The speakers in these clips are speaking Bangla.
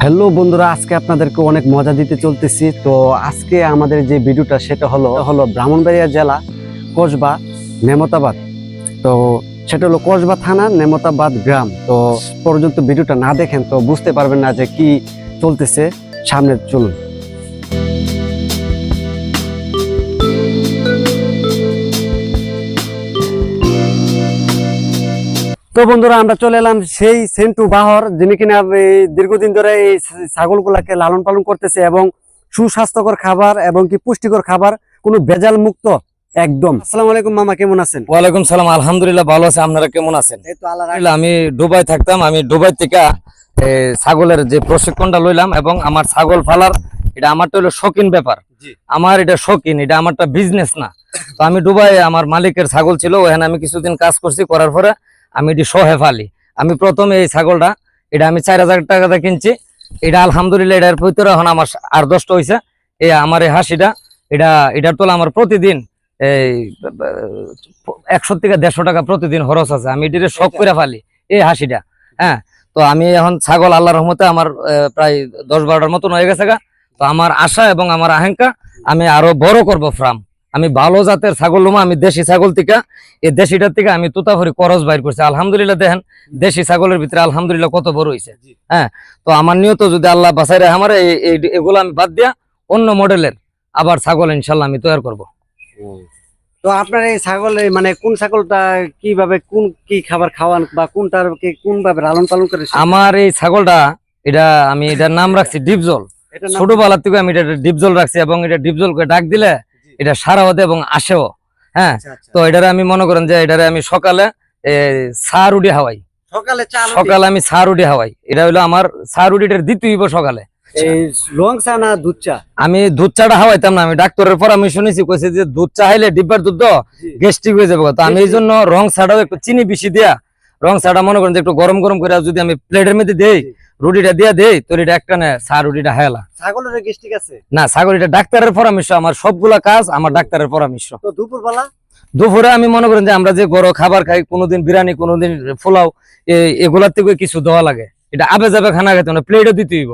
হ্যালো বন্ধুরা, আজকে আপনাদেরকে অনেক মজা দিতে চলতেছি। তো আজকে আমাদের যে ভিডিওটা সেটা হলো ব্রাহ্মণবাড়িয়া জেলা কসবা নেমতাবাদ। তো সেটা হলো কসবা থানা নেমতাবাদ গ্রাম। তো পর্যন্ত ভিডিওটা না দেখেন তো বুঝতে পারবেন না যে কি চলতেছে। সামনে চলুন। তো বন্ধুরা, আমরা চলে এলাম সেই সেন্টু বাহর, যিনি কিনা এই দীর্ঘদিন ধরে এই ছাগলগুলাকে লালন পালন করতেছে এবং সুস্বাস্থ্যকর খাবার এবং কি পুষ্টিকর খাবার, কোনো ভেজাল মুক্ত একদম। আসসালামু আলাইকুম মামা, কেমন আছেন? ওয়ালাইকুম সালাম, আলহামদুলিল্লাহ ভালো আছে। আপনারা কেমন আছেন? এই তো আল্লাহ। আমি দুবাই থাকতাম। আমি দুবাই থেকে ছাগলের যে প্রশিক্ষণটা লইলাম এবং আমার ছাগল ফালার এটা আমারটা হলো শৌখিন ব্যাপার। আমার এটা শৌখিন, এটা আমারটা বিজনেস না। তো আমি দুবাই, আমার মালিকের ছাগল ছিল, ওখানে আমি কিছুদিন কাজ করছি, করার পরে আমি এটি শহে ফালি। আমি প্রথমে এই ছাগলটা এটা আমি 4000 টাকাতে কিনছি। এটা আলহামদুলিল্লাহ এটার ভিতরে এখন আমার 8-10টা হয়েছে। আমার এই হাসিটা এটার তোলা আমার প্রতিদিন এই 100 থেকে 150 টাকা প্রতিদিন খরচ আছে। আমি এটির শখ করে ফালি এই হাসিটা। হ্যাঁ, তো আমি এখন ছাগল আল্লাহর রহমতে আমার প্রায় 10-12টার মতন হয়ে গেছে গা। তো আমার আশা এবং আমার আকাঙ্ক্ষা, আমি আরো বড় করব ফার্ম। আমি ভালো জাতের ছাগল লুমা। আমি দেশি ছাগল থেকে, এই দেশিটার থেকে আমি তোতাফরি করস বাইর করছি। আলহামদুলিল্লাহ দেখেন দেশি ছাগলের ভিতরে আলহামদুলিল্লাহ কত বড় হয়েছে। হ্যাঁ, তো আমার নিয়ত যদি আল্লাহ বাঁচাই রাখে আমার এগুলো আমি বাদ দিয়া অন্য মডেলের আবার ছাগল ইনশাল্লাহ আমি তৈরি করব। তো আপনার এই ছাগল মানে কোন ছাগলটা কিভাবে কি খাবার খাওয়ান বা কোন ভাবে লালন পালন করে? আমার এই ছাগলটা আমি এটার নাম রাখছি ডিপজল। ছোটবেলার থেকে আমি এটা ডিপজল রাখছি এবং এটা ডিপজল করে ডাক দিলে এটা সারা হতে এবং আসেও। হ্যাঁ, তো এটারে আমি মনে করেন যে এটারে আমি সকালে চা রুটি হাওয়াই। সকালে আমি চা রুটি হাওয়াই। এটা হলো আমার চা রুটিটার দ্বিতীয় সকালে। রং চা না দুধ চা? আমি দুধ চাটা হাওয়াইতাম না। আমি ডাক্তারের পর আমি শুনেছি, কইছে যে দুধ চা হাইলে ডিব্বার দুধ গ্যাস্ট্রিক হয়ে যাবে। তো আমি এই জন্য রং চাটাও একটু চিনি বেশি দিয়া, রং চাটা মনে করেন যে একটু গরম গরম করে যদি আমি প্লেটের মধ্যে দেই, রুটিটা দিয়া দেই, তো এটা একটা না চা রুটিটা হায়লা। ছাগলের গ্যাস্ট্রিক আছে না, ছাগল এটা ডাক্তারের পরামর্শ। আমার সবগুলা কাজ আমার ডাক্তারের পরামর্শ। তো দুপুরে আমি মনে করেন যে আমরা যে গরম খাবার খাই, কোনোদিন বিরিয়ানি, কোনোদিন পোলাও, এগুলার থেকে কিছু দেওয়া লাগে। এটা আবে যাবে খানা খাইতে না, প্লেটও দিতে হইব।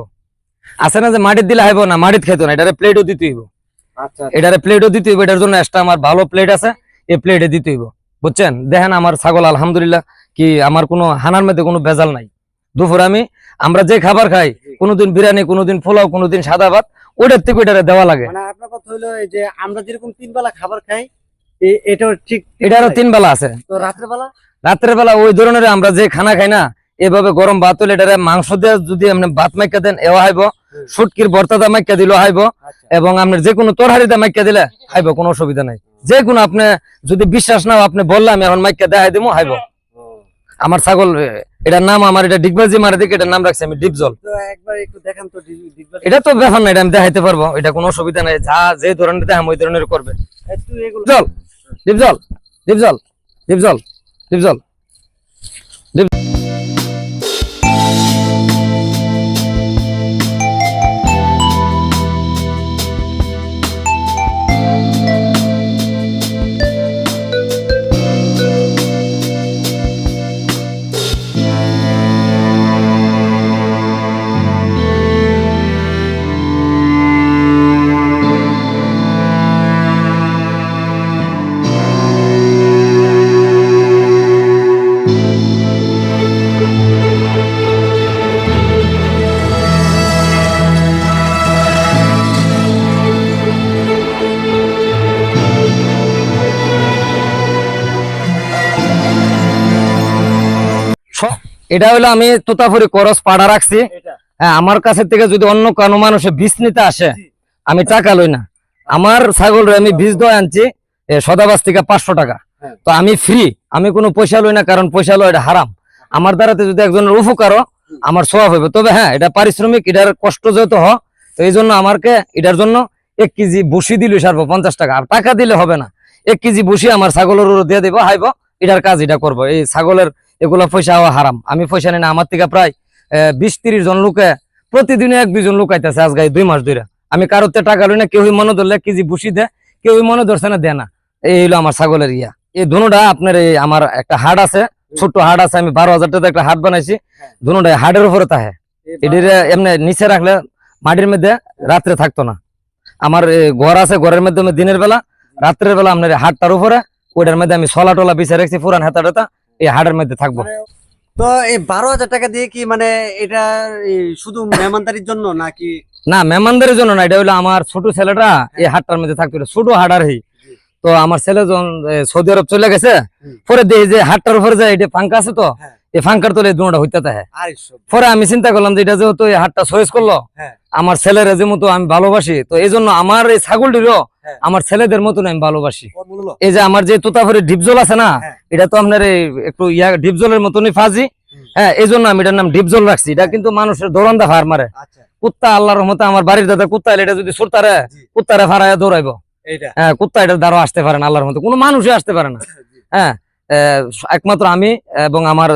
আছে না যে মাটির দিলে হাইব না, মাটির খাইতো না, এটারে প্লেটও দিতে হইব। এটারে প্লেটও দিতে হইব। এটার জন্য একটা আমার ভালো প্লেট আছে, এই প্লেটে দিতে হইব। বুঝছেন? দেখেন আমার ছাগল আলহামদুলিল্লাহ কি আমার কোনো হানার মধ্যে কোনো ভেজাল নাই। দুপুরে আমরা যে খাবার খাই, কোনোদিন বিরিয়ানি, কোনোদিন পোলাও, কোনোদিন সাদা ভাত, ওইটার থেকে ওইটারে দেওয়া লাগে। মানে আপনার কথা হলো যে আমরা যেরকম 3 বেলা খাবার খাই, এটাও ঠিক এটারও 3 বেলা আছে। তো রাত্রের বেলা ওই ধরনের আমরা যে খানা খাই না, এভাবে গরম ভাত হলে এটারে মাংস দিয়ে যদি আপনি ভাত মাইকা দেন এও হাইব, শুটকির ভর্তাটা মাইকা দিলেও হাইব, এবং আপনার যে কোনো তরকারিতে মাইকা দিলে হাইব, কোনো অসুবিধা নাই। যে কোনো আপনি যদি বিশ্বাস নাও, আপনি বললাম এখন মাইকা দেখাই দেবো, হাইব। আমার ছাগল এটার নাম, আমার এটা ডিগবাজি মারা দিকে এটার নাম রাখছি আমি ডিপজল। এটা তো ব্যাপার না, এটা আমি দেখাইতে পারবো, এটা কোনো অসুবিধা নাই। যা যে ধরনের দেখাম ওই ধরনের করবে। ডিপজল ডিপজল ডিপজল ডিপজল ডিপজল। এটা হলো আমি তোতাপুরি করস পাড়া রাখছি। হ্যাঁ, আমার কাছে থেকে যদি অন্য কোনো মানুষে বীজ নিতে আসে, আমি টাকা লই না। আমার ছাগল আমি বীজ দই আনছি সদাবাস থেকে 500 টাকা। তো আমি ফ্রি, আমি কোনো পয়সা লই না, কারণ পয়সা লই এটা হারাম। আমার দ্বারাতে যদি একজনের উপকারও আমার সওয়াব হবে। তবে হ্যাঁ, এটা পারিশ্রমিক, এটার কষ্ট যেহেতু হয়, তো এই জন্য আমাকে এটার জন্য 1 কেজি বসি দিলে সারবো 50 টাকা। আর টাকা দিলে হবে না, 1 কেজি বসি আমার ছাগলের দিয়ে দেবো, হাইব, এটার কাজ এটা করবো। এই ছাগলের এগুলা পয়সা হারাম, আমি পয়সা নেই না। আমার থেকে প্রায় 20-30 জন লোকে প্রতিদিন 1-2 জন লোক আইতেছে আজকে 2 মাস ধরে। আমি কারোতে টাকা লই না, কেউ মনে ধরলে 1 কেজি বসি দেয়, কেউ মনে ধরছে না দেয় না। এই হলো আমার ছাগলের ইয়া। এই ধনুটা আপনার আমার একটা হাট আছে, ছোট্ট হাট আছে, আমি 12,000 টাকা একটা হাট বানাইছি। ধনুটা হাটের উপরে থাকে। এটির এমনি নিচে রাখলে মাটির মধ্যে রাত্রে থাকতো না। আমার ঘর আছে, ঘরের মধ্যে আমি দিনের বেলা, রাত্রের বেলা আপনার হাটটার উপরে ওইটার মধ্যে আমি সলা টলা বিছিয়ে রাখছি, পুরান হাতা টাতা এই হাটের মধ্যে থাকবো। তো এই 12,000 টাকা দিয়ে কি মানে এটা এই শুধু মেহমানদারির জন্য নাকি? না, মেহমানদের জন্য না, এটা হলো আমার ছোট ছেলেটা এই হাটটার মধ্যে থাকতো, এটা ছোট হাট আর তো আমার ছেলে যখন সৌদি আরব চলে গেছে, পরে দেখি যে হাটটার উপরে যায় এটা ফাঙ্কা আছে, তো এই ফাঙ্কার তলে দুটা হইতে থাকে। পরে আমি চিন্তা করলাম যে এটা যেহেতু এই হাটটা চয়েস করলো, আমার ছেলের যে মতো আমি ভালোবাসি, তো এই জন্য আমার এই ছাগলটিরও আমার ছেলেদের মতন আমি ভালোবাসি। এই যে আমার যে তোতাপুরি ডিপজল আছে না, এটা তো আপনার একটু ডিপজলের মতনই ফাজি। হ্যাঁ, এই জন্য আমি এটার নাম ডিপজল রাখছি। এটা কিন্তু মানুষের দৌড়ান্দা ফার মারে কুত্তা, আল্লাহর রহমতে আমার বাড়ির দাদা কুত্তা এলে এটা যদি ছুটতারে কুত্তারে ফারায় দৌড়াইবো। হ্যাঁ, কুত্তা এটার দ্বারা আসতে পারে না, আল্লাহর মতো কোনো মানুষই আসতে পারে না। হ্যাঁ, একমাত্র আমি এবং আমার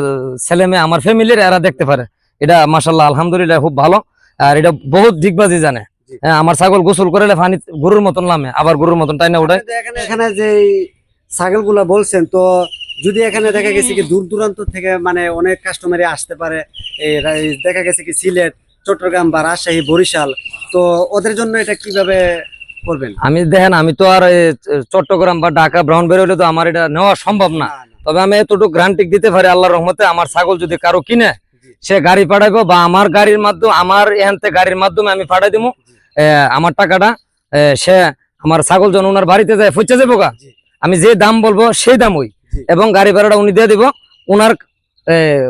ছেলে মেয়ে, আমার ফ্যামিলির এরা দেখতে পারে। এটা মাশাআল্লাহ আলহামদুলিল্লাহ খুব ভালো। আর এটা বহুত দিগবাজি জানে। হ্যাঁ, আমার ছাগল গোসল করে পানি গরুর মতন নামে, আবার গরুর মতন টাইনা উঠায়। এখানে যে ছাগল গুলা বলছেন, তো যদি এখানে দেখা গেছে কি দূর দূরান্ত থেকে মানে অনেক কাস্টমারই আসতে পারে, দেখা গেছে কি সিলেট, চট্টগ্রাম বা রাজশাহী, বরিশাল, তো ওদের জন্য এটা কিভাবে করবেন? আমি দেখেন, আমি তো আর চট্টগ্রাম বা ঢাকা ব্রাউনবাড়ি হলে তো আমার এটা নেওয়া সম্ভব না। তবে আমি এতটুকু গ্যারান্টি দিতে পারি আল্লাহর রহমতে, আমার ছাগল যদি কারো কিনে সে গাড়ি পাঠাইবো বা আমার গাড়ির মাধ্যমে, আমার এখানতে গাড়ির মাধ্যমে আমি পাঠাই দিব আমার টাকাটা। সে আমার ছাগল যখন ওনার বাড়িতে যায় ফুচে যাবো গা, আমি যে দাম বলবো সেই দাম ওই, এবং গাড়ি ভাড়াটা উনি দিয়ে দিব। ওনার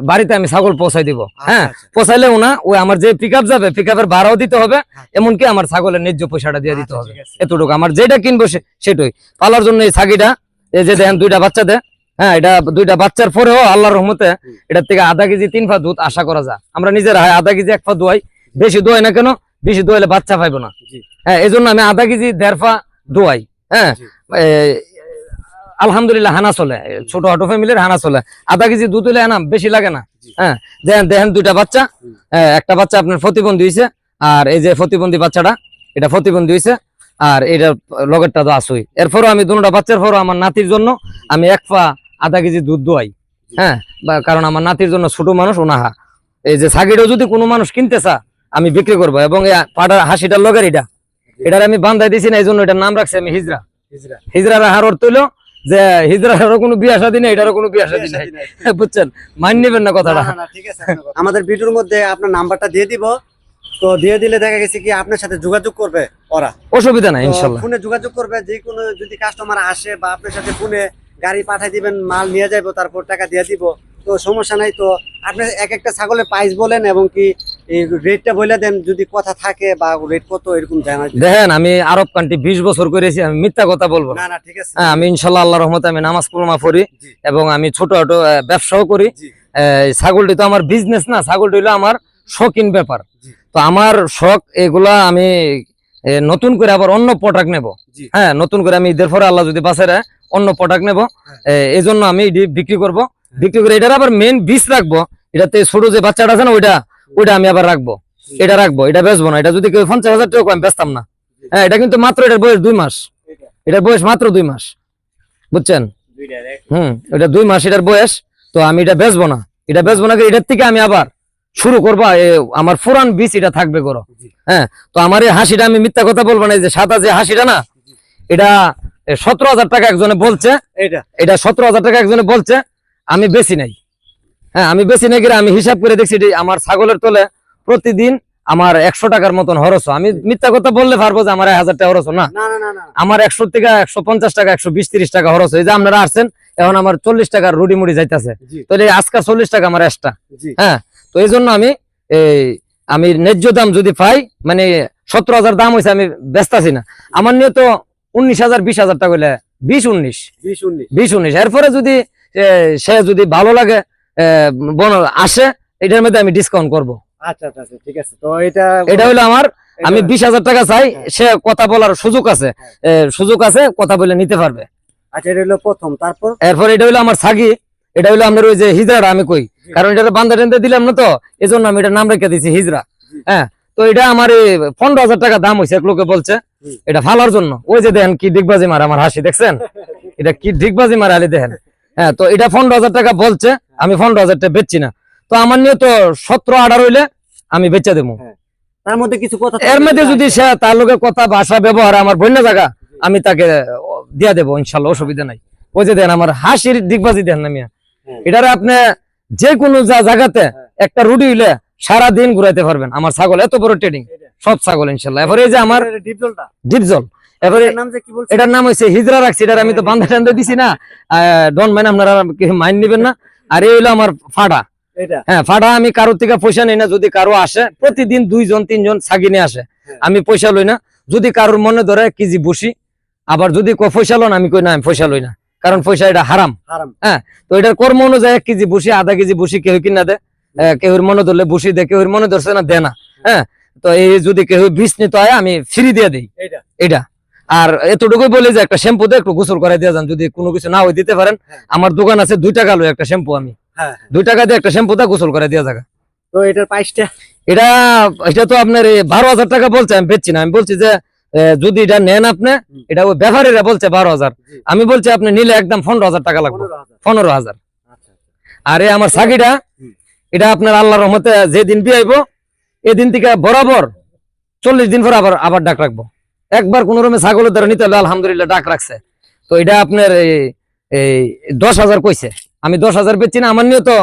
বাড়িতে আমি ছাগল পৌঁছাই দিব। হ্যাঁ, পৌঁছাইলে ওনা ওই আমার যে পিক আপ যাবে, পিক আপের ভাড়াও দিতে হবে, এমনকি আমার ছাগলের ন্যায্য পয়সাটা দিয়ে দিতে হবে। এতটুকু আমার যেটা কিনবো সেটাই পালার জন্য। এই ছাগিটা এই যে দেখেন দুইটা বাচ্চা দেয়। হ্যাঁ, এটা দুইটা বাচ্চার পরেও আল্লাহর রহমতে এটার থেকে আধা কেজি 3 পা দুধ আশা করা যায়। আমরা নিজের আধা কেজি 1 পা দোয়াই, বেশি দোয়াই না কেন, বেশি দোয়াইলে বাচ্চা পাইবো না। হ্যাঁ, এই জন্য আমি আধা কেজি 1.5 পা দোয়াই। হ্যাঁ, আলহামদুলিল্লাহ হানা চলে, ছোট অটো ফ্যামিলির হানা চলে। আধা কেজি দুধ হইলে না বেশি লাগে না। হ্যাঁ, দেখেন দুইটা বাচ্চা, একটা বাচ্চা আপনার প্রতিবন্ধী হয়েছে, আর এই যে প্রতিবন্ধী বাচ্চাটা এটা প্রতিবন্ধী হয়েছে, আর এটার লগেরটা তো আসুই। এরপরও আমি দুটা বাচ্চার পরও আমার নাতির জন্য আমি 1 পা আধা কেজি দুধ দোয়াই। হ্যাঁ, কারণ আমার নাতির জন্য ছোট মানুষ ওনাহা। এই যে ছাগিটাও যদি কোনো মানুষ কিনতে চা আমি বিক্রি করবো, এবং পাটার হাসিটার লগের এটার আমি বান্ধাই দিছি না, এই জন্য এটার নাম রাখছি আমি হিজরা। হিজরার হার অর্থ হইলো যে হিজরারও কোনো বিয়া শাদী নেই, এটারও কোনো বিয়া শাদী নেই। বুঝছেন, মান নিবেন না কথাটা। ঠিক আছে, আমাদের ভিডিওর মধ্যে আপনার নাম্বারটা দিয়ে দিব, তো দিয়ে দিলে দেখা গেছে কি আপনার সাথে যোগাযোগ করবে ওরা, অসুবিধা নাই ইনশাআল্লাহ। ফোনে যোগাযোগ করবে, যে কোনো যদি কাস্টমার আসে বা আপনার সাথে ফোনে গাড়ি পাঠিয়ে দিবেন, মাল নিয়ে যাবো, তারপর টাকা দিয়ে দিব, তো সমস্যা নাই। তো আপনি এক একটা ছাগলের প্রাইস বলেন এবং কি রেটটা বলে দেন, যদি কথা থাকে বা রেট কত এরকম জানা। দেখেন, আমি আরব কান্ট্রি 20 বছর করেছি, আমি মিথ্যা কথা বলবো না। না, ঠিক আছে। হ্যাঁ, আমি ইনশাআল্লাহ আল্লাহর রহমতে আমি নামাজ কালামা পড়ি এবং আমি ছোট ছোট ব্যবসাও করি। ছাগলটি তো আমার বিজনেস না, ছাগলটি হলো আমার শৌখিন ব্যাপার। তো আমার শখ এগুলা আমি নতুন করে আবার অন্য প্রোডাক্ট নেব। হ্যাঁ, নতুন করে আমি ঈদের পরে আল্লাহ যদি বাঁচায় রাখে অন্য প্রোডাক্ট নেব, এই জন্য আমি বিক্রি করব। বিক্রি করে এটার আবার মেন বীজ রাখবো, এটাতে ছোট যে বাচ্চাটা আছে না ওইটা আমি আবার রাখবো। এটা বেচবো না। এটা যদি কেউ 50,000 টাকা আমি বেচতাম না। হ্যাঁ, এটা কিন্তু মাত্র এটার বয়স 2 মাস, এটার বয়স মাত্র 2 মাস, বুঝছেন? এটা 2 মাস এটার বয়স। তো আমি এটা বেচবো না, এটার থেকে আমি আবার শুরু করবো। আমার পুরান বীজ এটা থাকবে করো। হ্যাঁ, তো আমার এই হাসিটা আমি মিথ্যা কথা বলবো না, যে সাদা যে হাসিটা না, এটা 17,000 টাকা একজনে বলছে, এটা 17,000 টাকা একজনে বলছে, আমি বেশি নাই। হ্যাঁ, আমি বেশি নাই, আমি হিসাব করে দেখছি আমার ছাগলের তলে প্রতিদিন আমার 100 টাকার মতন খরচ। আমি মিথ্যা কথা বললে পারবো যে আমার 1000 টাকা খরচ না, আমার 100 থেকে 150 টাকা 120-30 টাকা খরচ। এই যে আপনারা আসছেন, এখন আমার 40 টাকার রুডি মুড়ি যাইতেছে, তো আজকে 40 টাকা আমার এক্সট্রা। হ্যাঁ, তো এই জন্য আমি ন্যায্য দাম যদি পাই, মানে 17,000 দাম হয়েছে, আমি বেচতাছি না। আমার নিয়ে তো 19,000 20,000 টাকা হইলে 20-19 এরপরে যদি সে যদি ভালো লাগে আসে, এটার মধ্যে আমি ডিসকাউন্ট করবো। আচ্ছা, ঠিক আছে। তো এটা হলো আমার, আমি 20,000 টাকা চাই, সে কথা বলার সুযোগ আছে, কথা বলে নিতে পারবে। আচ্ছা, এটা হলো প্রথম। তারপর এরপর এটা হলো আমার ছাগি, এটা হলো আপনার ওই যে হিজরাটা আমি কই, কারণ এটা বান্ধা টেন্দে দিলাম না, তো এই জন্য আমি এটা নাম রেখে দিচ্ছি হিজরা। হ্যাঁ, তো এটা আমার 15,000 টাকা দাম হয়েছে, এক লোকে বলছে এটা ফালার জন্য। ওই যে দেখেন কি ডিগবাজি মারে, আমার হাসি দেখছেন, এটা কি ডিগবাজি মারে আলি দেখেন। হ্যাঁ, তো এটা 15,000 টাকা বলছে, আমি 15,000 টাকা বেচছি না। তো আমার নিয়ে তো 17-18 হইলে আমি বেচা দেবো। তার মধ্যে কিছু কথা এর মধ্যে যদি সে তার লোকে কথা ভাষা ব্যবহার আমার বন্য জায়গা আমি তাকে দিয়া দেবো ইনশাল্লাহ, অসুবিধা নাই। ওই যে দেন আমার হাসির দিকবাজি দেন না মিয়া, এটারে আপনি যে কোনো জায়গাতে একটা রুটি হইলে সারাদিন ঘুরাইতে পারবেন। আমার ছাগল এত বড় ট্রেডিং, সব ছাগল ইনশাল্লাহ। এবারে এই যে আমার ডিপজল, এবারে এটার নাম হচ্ছে হিজরা রাখছি, এটার আমি তো বান্ধা টান্ধা দিছি না, ডন মাইন আপনারা মাইন্ড নিবেন না। আর এই হলো আমার ফাটা, হ্যাঁ ফাটা আমি কারোর থেকে পয়সা নেই না। যদি কারো আসে প্রতিদিন 2 জন 3 জন ছাগি নিয়ে আসে, আমি পয়সা লই না। যদি কারোর মনে ধরে 1 কেজি বসি, আবার যদি পয়সা লন আমি কই না আমি পয়সা লই না, কারণ পয়সা এটা হারাম। হ্যাঁ, তো এটার কর্ম অনুযায়ী 1 কেজি বসি, আধা কেজি বসি কেউ কিনা দেয়, কেউর মনে ধরলে বসি দেয়, কেউর মনে ধরছে না দেয় না। হ্যাঁ, তো এই যদি কেউ বিষ নিতে হয় আমি ফ্রি দিয়ে দিই এটা। আর এতটুকুই বলি যে একটা শ্যাম্পু দিয়ে একটু গোসল করে দিয়ে যান, যদি কোনো কিছু না হয় দিতে পারেন। আমার দোকান আছে 2 টাকা লই একটা শ্যাম্পু, আমি 2 টাকা দিয়ে একটা শ্যাম্পু দিয়ে গোসল করে দিয়ে যাবে। তো এটার প্রাইসটা এটা তো আপনার 12,000 টাকা বলছে, আমি বেচছি না। আমি বলছি যে যদি এটা নেন আপনি, এটা ওই ব্যাপারীরা বলছে 12,000, আমি বলছি আপনি নিলে একদম 15,000 টাকা লাগবে, 15,000। আরে আমার ছাগিটা এটা আপনার আল্লাহর রহমতে যেদিন বিয়াইব এদিন থেকে বরাবর 40 দিন পর আবার ডাক রাখবো। একবার কোন রকমে ছাগলের দ্বারা নিতে হলে আলহামদুলিল্লাহ ডাক রাখছে। তো এটা আপনার এই 10,000 কইছে, আমি 10,000 বেচছি না। আমার নিয়ে তো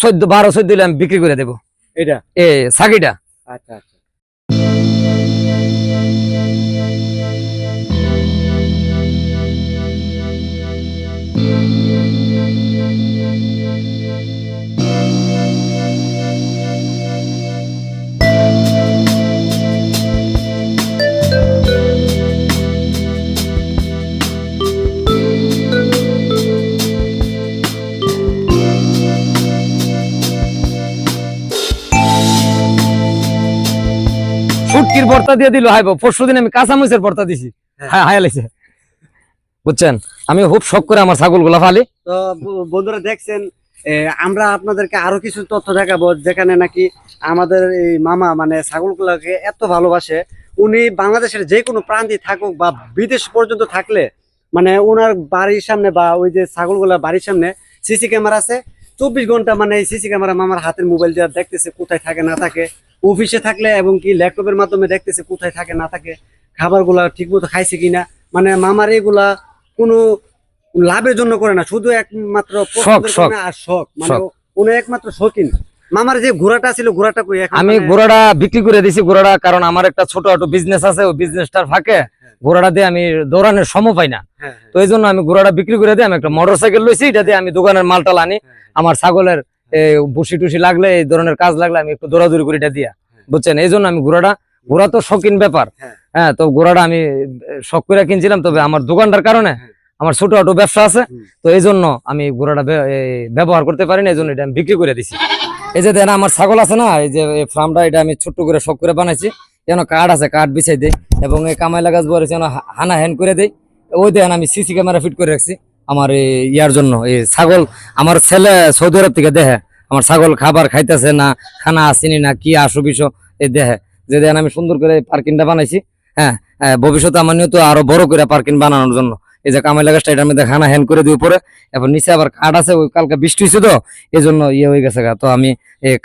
12-14 দিলে আমি বিক্রি করে দেবো এটা ছাগিটা। আচ্ছা আচ্ছা। শুটকির ভর্তা দিয়ে দিল হাইব, পরশুদিন আমি কাঁচামরিচের ভর্তা দিছি, হায়া লাগছে বুঝছেন। আমি খুব শখ করে আমার ছাগল গুলা ফালি। তো বন্ধুরা দেখছেন, আমরা আপনাদেরকে আরো কিছু তথ্য দেখাবো, যেখানে নাকি আমাদের এই মামা মানে ছাগলগুলোকে এত ভালোবাসে। উনি বাংলাদেশের যে কোনো প্রান্তে থাকুক বা বিদেশ পর্যন্ত থাকলে, মানে ওনার বাড়ির সামনে বা ওই যে ছাগলগুলা বাড়ির সামনে সিসি ক্যামেরা আছে। 24 ঘন্টা মানে এই সিসি ক্যামেরা মামার হাতের মোবাইল দিয়ে দেখতেছে কোথায় থাকে না থাকে, অফিসে থাকলে এবং কি ল্যাপটপের মাধ্যমে দেখতেছে কোথায় থাকে না থাকে, খাবারগুলা ঠিক মতো খাইছে কিনা। মানে মামার এগুলা কোনো লাভের জন্য করে না, শুধু একমাত্র পছন্দের জন্য আর শখ। মানে উনি একমাত্র শৌখিন। মামার যে ঘোড়াটা ছিল, ঘোড়াটা কই এখন? আমি ঘোড়াটা বিক্রি করে দিছি ঘোড়াটা, কারণ আমার একটা ছোট একটা বিজনেস আছে, ওই বিজনেসটার ফাঁকে ঘোড়াটা দিয়ে আমি দৌড়ানোর সময় পাই না। তো এই জন্য আমি ঘোড়াটা বিক্রি করে দিই। আমি একটা মোটরসাইকেল লইছি, এটা দিয়ে আমি দোকানের মালটাল আনি। আমার ছাগলের বসি টুসি লাগলে, এই ধরনের কাজ লাগলে আমি একটু দৌড়াদৌড়ি করি এটা দিয়া, বুঝছেন। এই জন্য আমি ঘোড়া তো শৌখিন ব্যাপার। হ্যাঁ, তো ঘোড়াটা আমি শখ করে কিনছিলাম, তবে আমার দোকানটার কারণে আমার ছোট ছোট ব্যবসা আছে, তো এই জন্য আমি ঘোড়াটা ব্যবহার করতে পারি না, এই জন্য এটা আমি বিক্রি করে দিছি। এই যে দেন আমার ছাগল আছে না, এই যে ফার্মটা, এটা আমি ছোট্ট করে শখ করে বানাইছি। যেন কাঠ আছে, কাঠ বিছাই দেয় এবং এই কামাইলা গাছ বলে যেন হানা হ্যান করে দেয়। ওই দেখেন আমি সিসি ক্যামেরা ফিট করে রাখছি আমার ইয়ার জন্য। এই ছাগল আমার ছেলে সৌদি আরব থেকে দেখে আমার ছাগল খাবার খাইতেছে না, খানা আসেনি না, কি আসবিস এই দেখে। যে দেখেন আমি সুন্দর করে পার্কিংটা বানাইছি। হ্যাঁ, ভবিষ্যতে আমার নিয়ে তো আরো বড় করে পার্কিং বানানোর জন্য এই যে কামাইলা গাছটা, এটার মধ্যে খানা হ্যান করে দিয়ে উপরে, এবার নিচে আবার কাঠ আছে। ওই কালকে বৃষ্টি হয়েছে তো এই জন্য ইয়ে হয়ে গেছে। তো আমি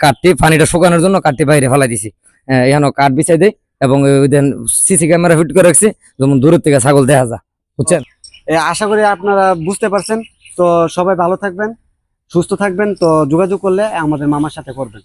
কাঠটি পানিটা শুকানোর জন্য কাঠটি বাইরে ফেলাই দিছি। এখানে কাঠ বিছাই দেয় এবং ওই দেন সিসি ক্যামেরা ফিট করে রাখছি, যেমন দূরের থেকে ছাগল দেখা যায়, বুঝছেন। আশা করি আপনারা বুঝতে পারছেন। তো সবাই ভালো থাকবেন, সুস্থ থাকবেন। তো যোগাযোগ করলে আমাদের মামার সাথে করবেন।